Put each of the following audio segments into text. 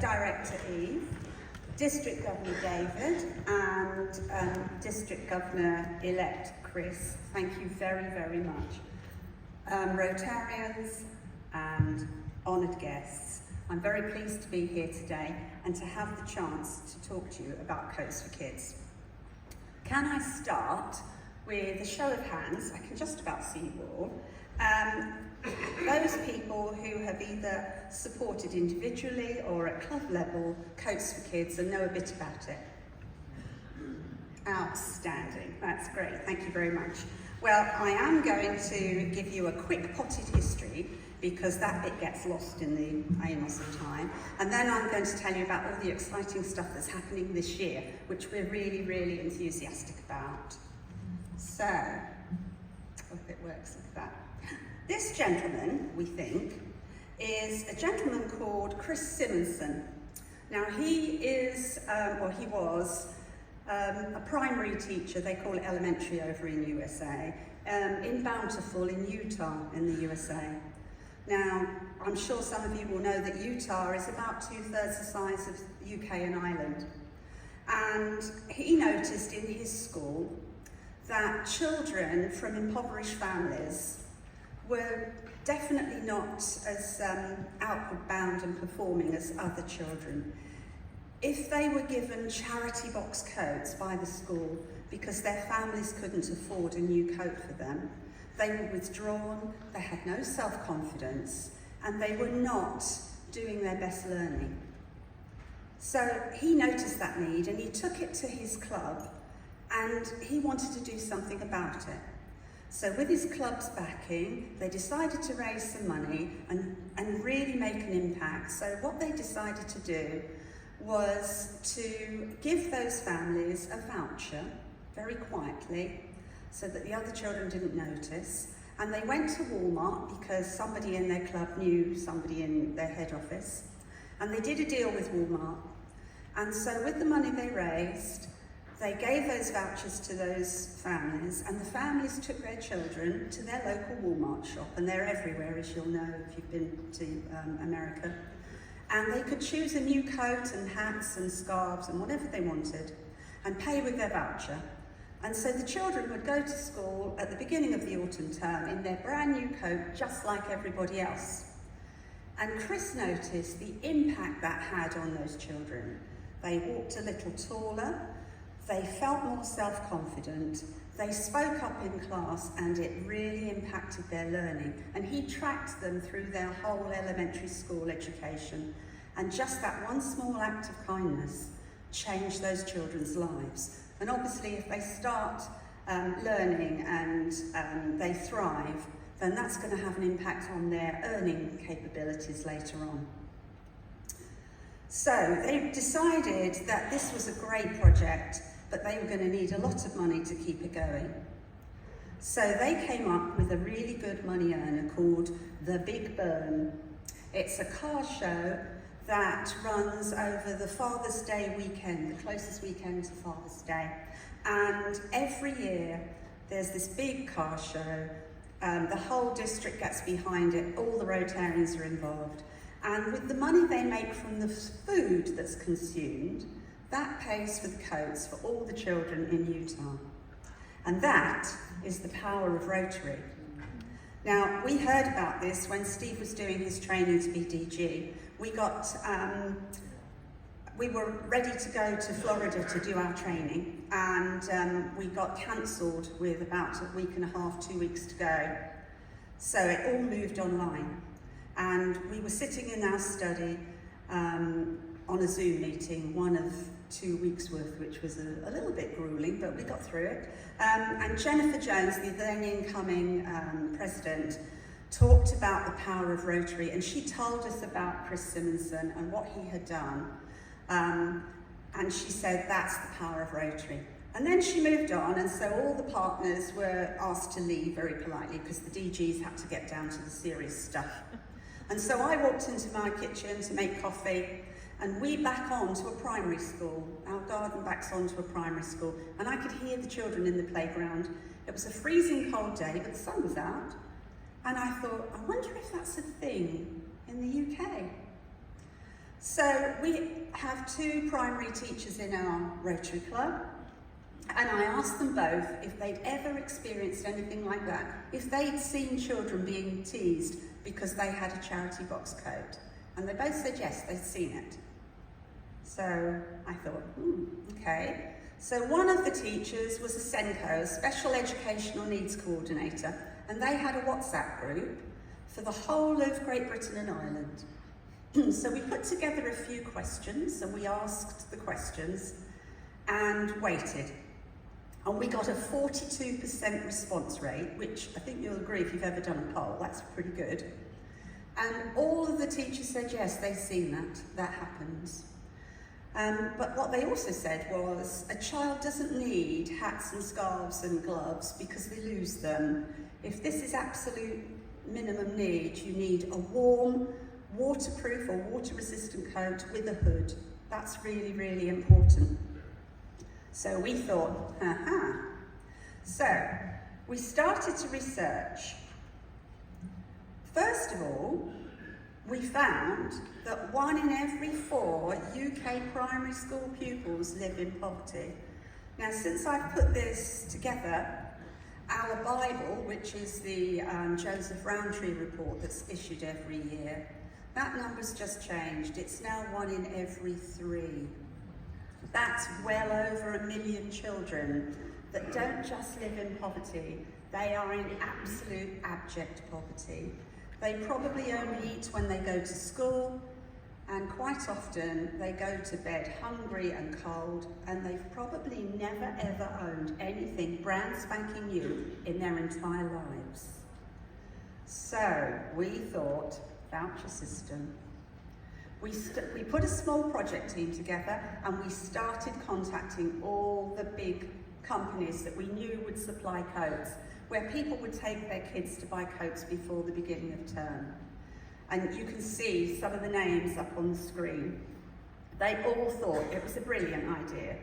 Director Eve, District Governor David, and District Governor-elect Chris. Thank you very, very much. Rotarians and honoured guests, I'm very pleased to be here today and to have the chance to talk to you about Coats for Kids. Can I start with a show of hands? I can just about see you all. Those people who have either supported individually or at club level Coats for Kids and know a bit about it. Outstanding, that's great, thank you very much. Well, I am going to give you a quick potted history because that bit gets lost in the annals of time. And then I'm going to tell you about all the exciting stuff that's happening this year, which we're really, really enthusiastic about. So, if it works like that. This gentleman, we think, is a gentleman called Chris Simonson. Now he is, or he was, a primary teacher, they call it elementary over in USA, in Bountiful in Utah in the USA. Now, I'm sure some of you will know that Utah is about 2/3 the size of the UK and Ireland. And he noticed in his school that children from impoverished families were definitely not as outward bound and performing as other children. If they were given charity box coats by the school because their families couldn't afford a new coat for them, they were withdrawn, they had no self-confidence, and they were not doing their best learning. So he noticed that need and he took it to his club and he wanted to do something about it. So with his club's backing, they decided to raise some money and really make an impact. So what they decided to do was to give those families a voucher, very quietly, so that the other children didn't notice. And they went to Walmart because somebody in their club knew somebody in their head office. And they did a deal with Walmart. And so with the money they raised, they gave those vouchers to those families, and the families took their children to their local Walmart shop, and they're everywhere, as you'll know if you've been to America. And they could choose a new coat and hats and scarves and whatever they wanted, and pay with their voucher. And so the children would go to school at the beginning of the autumn term in their brand new coat, just like everybody else. And Chris noticed the impact that had on those children. They walked a little taller, they felt more self-confident, they spoke up in class, and it really impacted their learning. And he tracked them through their whole elementary school education. And just that one small act of kindness changed those children's lives. And obviously, if they start learning and they thrive, then that's going to have an impact on their earning capabilities later on. So they decided that this was a great project, but they were going to need a lot of money to keep it going. So they came up with a really good money earner called The Big Burn. It's a car show that runs over the Father's Day weekend, the closest weekend to Father's Day. And every year there's this big car show. The whole district gets behind it, all the Rotarians are involved. And with the money they make from the food that's consumed, that pays for the coats for all the children in Utah. And that is the power of Rotary. Now, we heard about this when Steve was doing his training to be DG. We were ready to go to Florida to do our training, and we got cancelled with about a week and a half, 2 weeks to go. So it all moved online. And we were sitting in our study on a Zoom meeting, one of 2 weeks worth, which was a little bit grueling, but we got through it. And Jennifer Jones, the then incoming president, talked about the power of Rotary, and she told us about Chris Simonson and what he had done. And she said, that's the power of Rotary. And then she moved on, and so all the partners were asked to leave very politely because the DGs had to get down to the serious stuff. And so I walked into my kitchen to make coffee, and we back on to a primary school. Our garden backs onto a primary school, and I could hear the children in the playground. It was a freezing cold day, but the sun was out. And I thought, I wonder if that's a thing in the UK. So we have 2 primary teachers in our Rotary Club, and I asked them both if they'd ever experienced anything like that, if they'd seen children being teased because they had a charity box coat. And they both said yes, they'd seen it. So I thought, okay. So one of the teachers was a SENCO, a Special Educational Needs Coordinator, and they had a WhatsApp group for the whole of Great Britain and Ireland. So we put together a few questions, and we asked the questions and waited. And we got a 42% response rate, which I think you'll agree if you've ever done a poll, that's pretty good. And all of the teachers said yes, they've seen that happens. But what they also said was, a child doesn't need hats and scarves and gloves because they lose them. If this is absolute minimum need, you need a warm, waterproof or water-resistant coat with a hood. That's really, really important. So we thought, So we started to research. First of all, we found that 1 in every 4 UK primary school pupils live in poverty. Now, since I've put this together, our Bible, which is the Joseph Rowntree report that's issued every year, that number's just changed. It's now 1 in every 3. That's well over 1 million children that don't just live in poverty, they are in absolute abject poverty. They probably only eat when they go to school, and quite often they go to bed hungry and cold, and they've probably never ever owned anything brand spanking new in their entire lives. So we thought, voucher system. We put a small project team together, and we started contacting all the big companies that we knew would supply coats, where people would take their kids to buy coats before the beginning of term. And you can see some of the names up on the screen. They all thought it was a brilliant idea.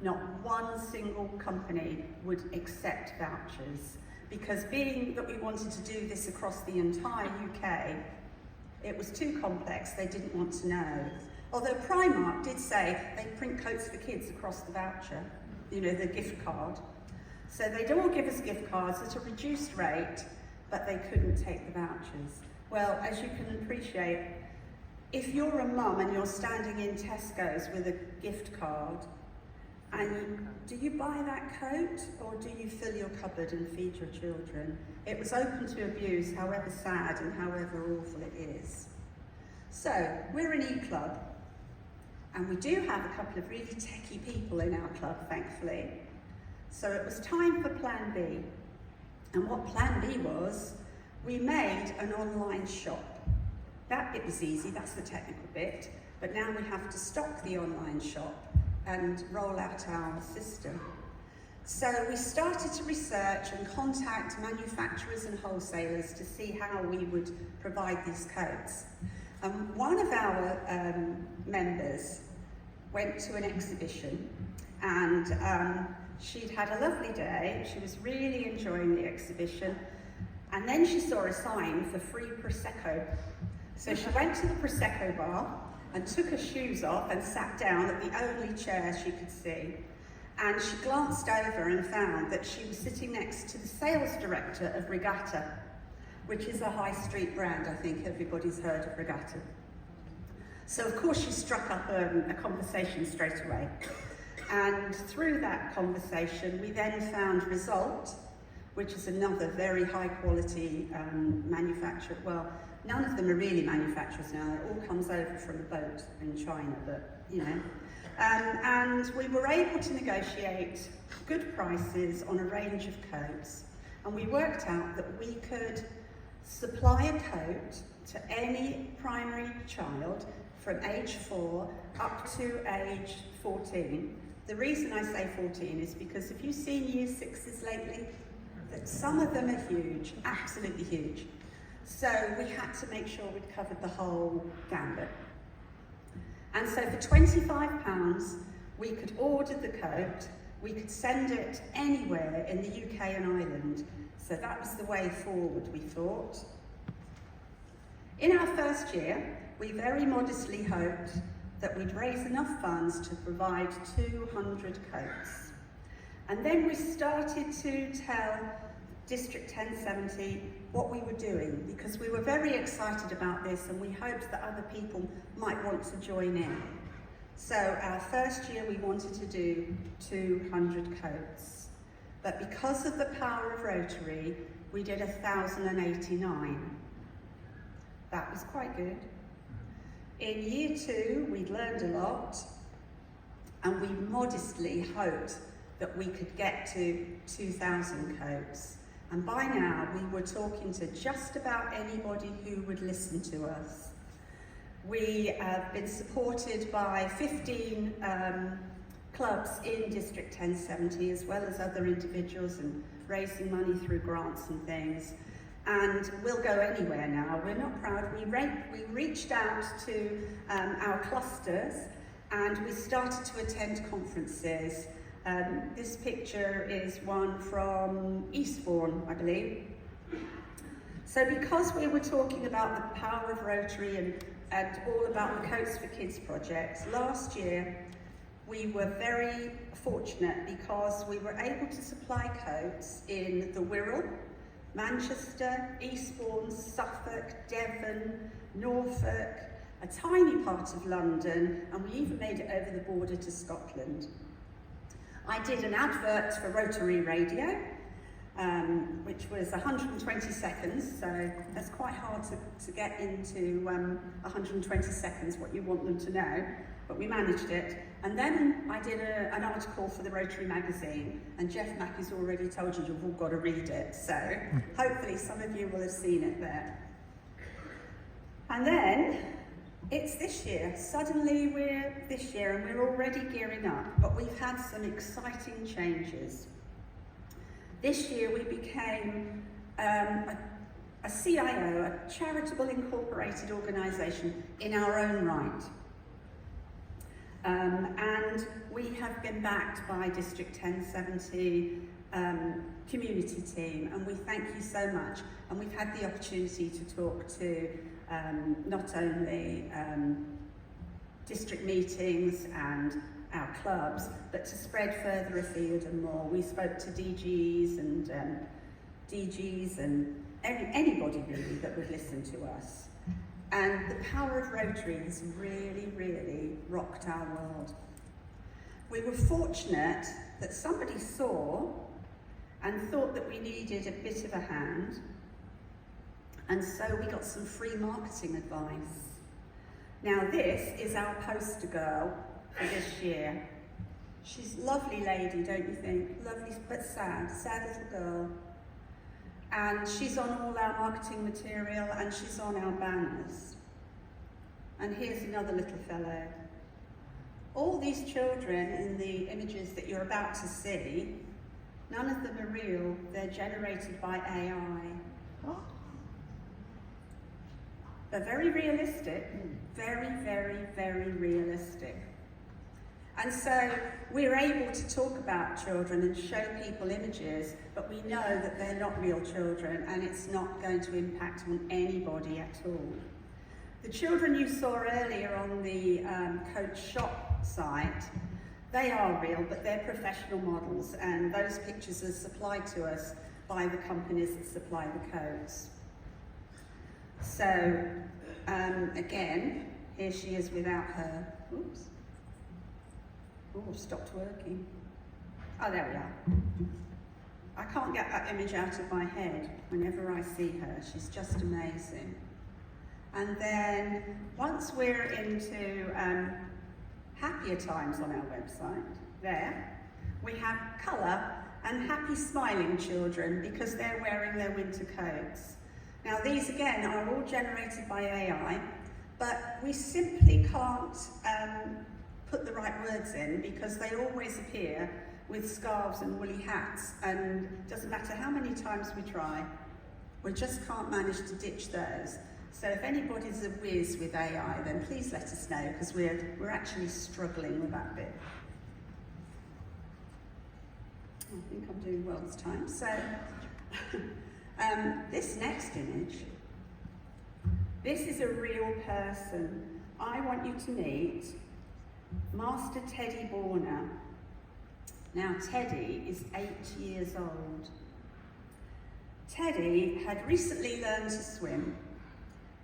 Not one single company would accept vouchers, because being that we wanted to do this across the entire UK, it was too complex, they didn't want to know. Although Primark did say they'd print coats for kids across the voucher, you know, the gift card. So they'd all give us gift cards at a reduced rate, but they couldn't take the vouchers. Well, as you can appreciate, if you're a mum and you're standing in Tesco's with a gift card, and do you buy that coat, or do you fill your cupboard and feed your children? It was open to abuse, however sad and however awful it is. So, we're an E-Club, and we do have a couple of really techie people in our club, thankfully. So it was time for Plan B. And what Plan B was, we made an online shop. That bit was easy, that's the technical bit, but now we have to stock the online shop and roll out our system. So we started to research and contact manufacturers and wholesalers to see how we would provide these coats. One of our members went to an exhibition, and she'd had a lovely day, she was really enjoying the exhibition, and then she saw a sign for free Prosecco. So she went to the Prosecco bar and took her shoes off and sat down at the only chair she could see. And she glanced over and found that she was sitting next to the sales director of Regatta, which is a high street brand. I think everybody's heard of Regatta. So of course she struck up a conversation straight away. And through that conversation, we then found Result, which is another very high quality manufacturer. Well, none of them are really manufacturers now. It all comes over from a boat in China, but you know. And we were able to negotiate good prices on a range of coats. And we worked out that we could supply a coat to any primary child from age 4 up to age 14. The reason I say 14 is because if you've seen Year 6s lately, that some of them are huge, absolutely huge. So we had to make sure we'd covered the whole gambit. And so for £25, we could order the coat, we could send it anywhere in the UK and Ireland. So that was the way forward, we thought. In our first year, we very modestly hoped that we'd raise enough funds to provide 200 coats. And then we started to tell District 1070 what we were doing, because we were very excited about this and we hoped that other people might want to join in. So our first year we wanted to do 200 coats. But because of the power of Rotary, we did 1,089. That was quite good. In year 2, we'd learned a lot, and we modestly hoped that we could get to 2,000 coats. And by now, we were talking to just about anybody who would listen to us. We have been supported by 15 clubs in District 1070, as well as other individuals, and raising money through grants and things. And we'll go anywhere now. We're not proud. We reached out to our clusters, and we started to attend conferences. This picture is one from Eastbourne, I believe. So because we were talking about the power of Rotary and all about the Coats for Kids project, last year we were very fortunate because we were able to supply coats in the Wirral, Manchester, Eastbourne, Suffolk, Devon, Norfolk, a tiny part of London, and we even made it over the border to Scotland. I did an advert for Rotary Radio, which was 120 seconds, so that's quite hard to get into 120 seconds what you want them to know, but we managed it. And then I did an article for the Rotary magazine, and Jeff Mackey's already told you you've all got to read it, so hopefully some of you will have seen it there. And then it's this year. Suddenly we're this year and we're already gearing up, but we've had some exciting changes. This year we became a CIO, a charitable incorporated organisation in our own right. And we have been backed by District 1070 community team, and we thank you so much. And we've had the opportunity to talk to not only district meetings and our clubs, but to spread further afield and more. We spoke to DGs and anybody really that would listen to us. And the power of Rotary has really, really rocked our world. We were fortunate that somebody saw and thought that we needed a bit of a hand, and so we got some free marketing advice. Now this is our poster girl for this year. She's a lovely lady, don't you think? Lovely but sad little girl. And she's on all our marketing material, and she's on our banners. And here's another little fellow. All these children in the images that you're about to see, none of them are real, they're generated by AI. They're very realistic, very, very, very realistic. And so we're able to talk about children and show people images, but we know that they're not real children and it's not going to impact on anybody at all. The children you saw earlier on the Coach Shop site, they are real, but they're professional models, and those pictures are supplied to us by the companies that supply the coats. So, again, here she is without her, oops. Oh, stopped working. Oh, there we are. I can't get that image out of my head whenever I see her. She's just amazing. And then once we're into happier times on our website, there, we have colour and happy smiling children because they're wearing their winter coats. Now these again are all generated by AI, but we simply can't put the right words in because they always appear with scarves and woolly hats, and it doesn't matter how many times we try, we just can't manage to ditch those. So if anybody's a whiz with AI, then please let us know, because we're actually struggling with that bit. I think I'm doing well this time. So this next image This is a real person. I want you to meet Master Teddy Borner. Now, Teddy is 8 years old. Teddy had recently learned to swim,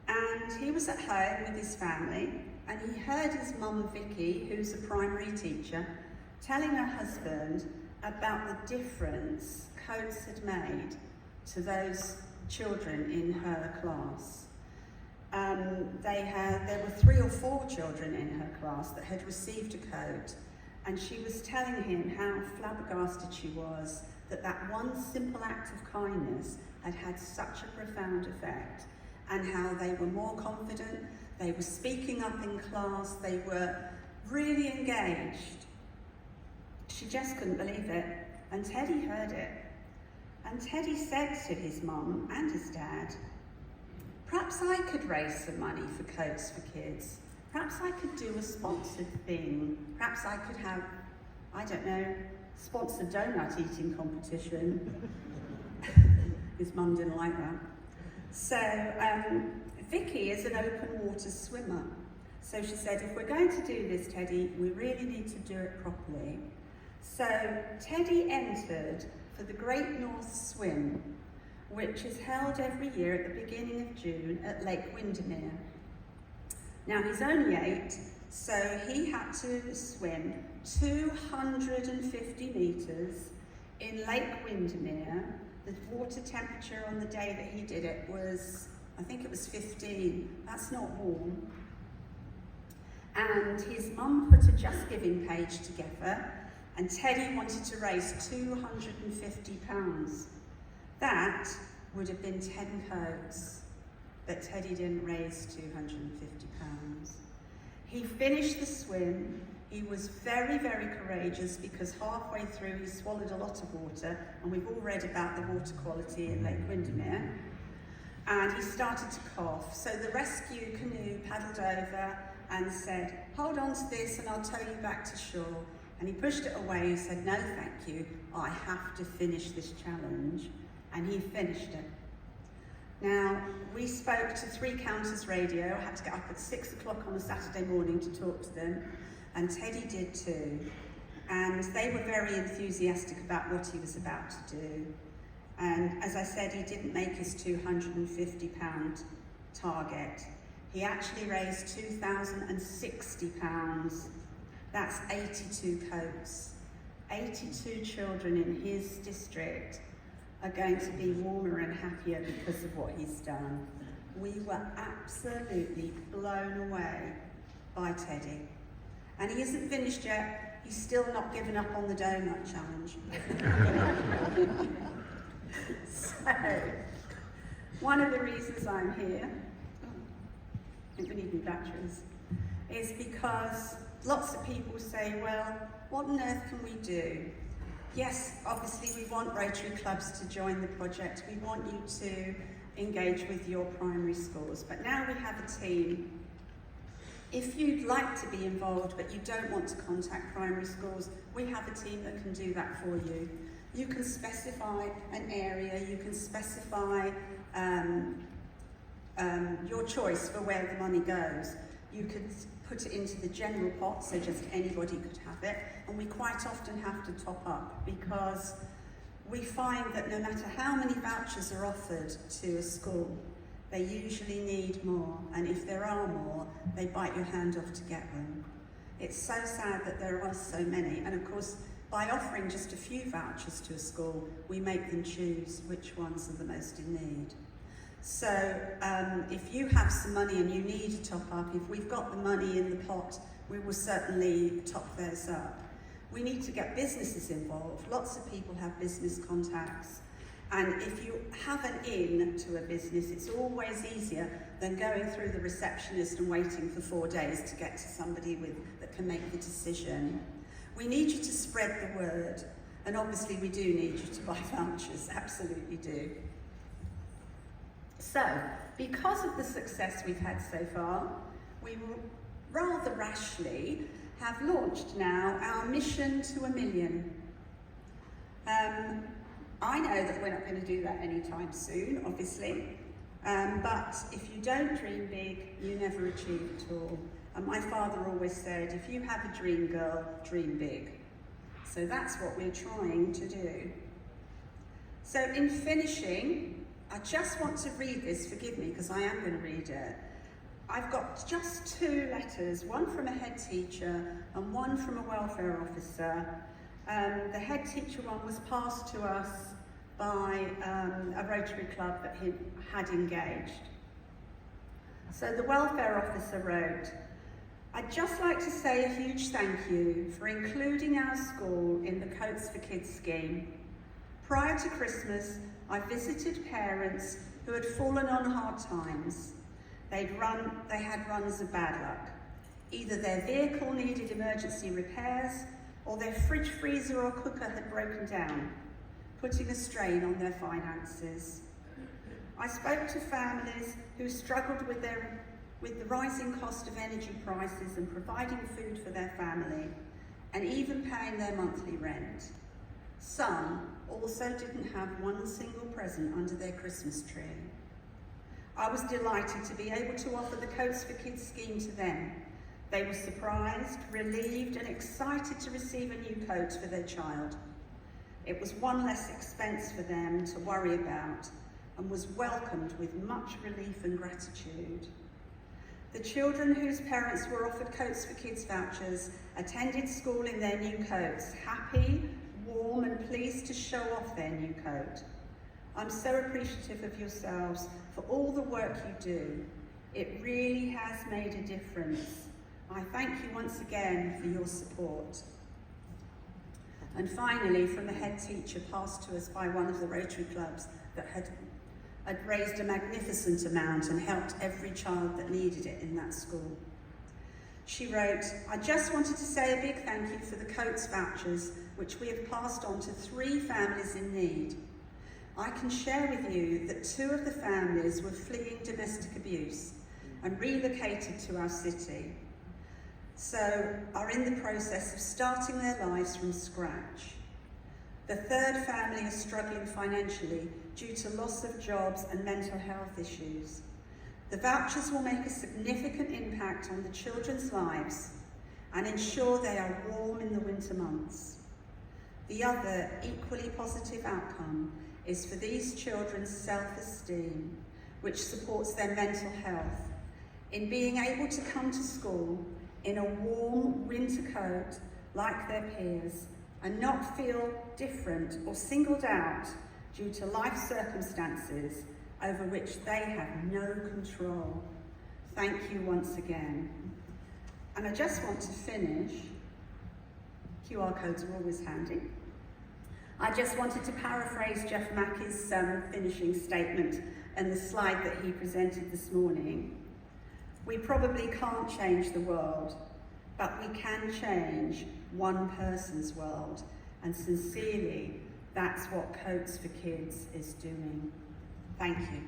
and he was at home with his family, and he heard his mum Vicky, who's a primary teacher, telling her husband about the difference coats had made to those children in her class. There were 3 or 4 children in her class that had received a coat, and she was telling him how flabbergasted she was that one simple act of kindness had had such a profound effect, and how they were more confident, they were speaking up in class, they were really engaged. She just couldn't believe it, and Teddy heard it. And Teddy said to his mum and his dad, perhaps I could raise some money for coats for kids. Perhaps I could do a sponsored thing. Perhaps I could have, I don't know, sponsored donut eating competition. His mum didn't like that. So Vicky is an open water swimmer. So she said, if we're going to do this, Teddy, we really need to do it properly. So Teddy entered for the Great North Swim, which is held every year at the beginning of June at Lake Windermere. Now, he's only 8, so he had to swim 250 metres in Lake Windermere. The water temperature on the day that he did it was, I think it was 15. That's not warm. And his mum put a Just Giving page together, and Teddy wanted to raise £250. That would have been 10 coats, but Teddy didn't raise £250. He finished the swim. He was very, very courageous, because halfway through he swallowed a lot of water, and we've all read about the water quality in Lake Windermere, and he started to cough. So the rescue canoe paddled over and said, hold on to this and I'll tow you back to shore. And he pushed it away and said, no thank you, I have to finish this challenge. And he finished it. Now, we spoke to 3 Counters Radio. I had to get up at 6 o'clock on a Saturday morning to talk to them, and Teddy did too. And they were very enthusiastic about what he was about to do. And as I said, he didn't make his £250 target. He actually raised £2,060. That's 82 coats. 82 children in his district are going to be warmer and happier because of what he's done. We were absolutely blown away by Teddy. And he isn't finished yet. He's still not given up on the donut challenge. So, one of the reasons I'm here, I think we need new batteries, is because lots of people say, well, what on earth can we do? Yes, obviously we want Rotary clubs to join the project. We want you to engage with your primary schools. But now we have a team. If you'd like to be involved but you don't want to contact primary schools, we have a team that can do that for you. You can specify an area, you can specify your choice for where the money goes. You could put it into the general pot, so just anybody could have it, and we quite often have to top up, because we find that no matter how many vouchers are offered to a school, they usually need more, and if there are more, they bite your hand off to get them. It's so sad that there are so many, and of course, by offering just a few vouchers to a school, we make them choose which ones are the most in need. So if you have some money and you need a top up, if we've got the money in the pot, we will certainly top those up. We need to get businesses involved. Lots of people have business contacts. And if you have an in to a business, it's always easier than going through the receptionist and waiting for 4 days to get to somebody that can make the decision. We need you to spread the word. And obviously we do need you to buy vouchers, absolutely do. So, because of the success we've had so far, we rather rashly have launched now our mission to 1 million. I know that we're not going to do that anytime soon, obviously. But if you don't dream big, you never achieve it all. And my father always said, if you have a dream, girl, dream big. So that's what we're trying to do. So in finishing, I just want to read this, forgive me, because I am going to read it. I've got just 2 letters, one from a head teacher and one from a welfare officer. The head teacher one was passed to us by a Rotary Club that he had engaged. So the welfare officer wrote, "I'd just like to say a huge thank you for including our school in the Coats for Kids scheme. Prior to Christmas, I visited parents who had fallen on hard times. They had runs of bad luck. Either their vehicle needed emergency repairs or their fridge, freezer or cooker had broken down, putting a strain on their finances. I spoke to families who struggled with the rising cost of energy prices and providing food for their family, and even paying their monthly rent. Some also didn't have one single present under their Christmas tree. I was delighted to be able to offer the Coats for Kids scheme to them. They were surprised, relieved and excited to receive a new coat for their child. It was one less expense for them to worry about and was welcomed with much relief and gratitude. The children whose parents were offered Coats for Kids vouchers attended school in their new coats, happy, warm and pleased to show off their new coat. I'm so appreciative of yourselves for all the work you do. It really has made a difference. I thank you once again for your support." And finally, from the head teacher passed to us by one of the Rotary Clubs that had raised a magnificent amount and helped every child that needed it in that school. She wrote, "I just wanted to say a big thank you for the Coats vouchers, which we have passed on to 3 families in need. I can share with you that 2 of the families were fleeing domestic abuse and relocated to our city, so are in the process of starting their lives from scratch. The 3rd family is struggling financially due to loss of jobs and mental health issues. The vouchers will make a significant impact on the children's lives and ensure they are warm in the winter months. The other equally positive outcome is for these children's self-esteem, which supports their mental health, in being able to come to school in a warm winter coat like their peers and not feel different or singled out due to life circumstances over which they have no control. Thank you once again." And I just want to finish, QR codes are always handy. I just wanted to paraphrase Jeff Mackey's finishing statement and the slide that he presented this morning. We probably can't change the world, but we can change one person's world. And sincerely, that's what Coats for Kids is doing. Thank you.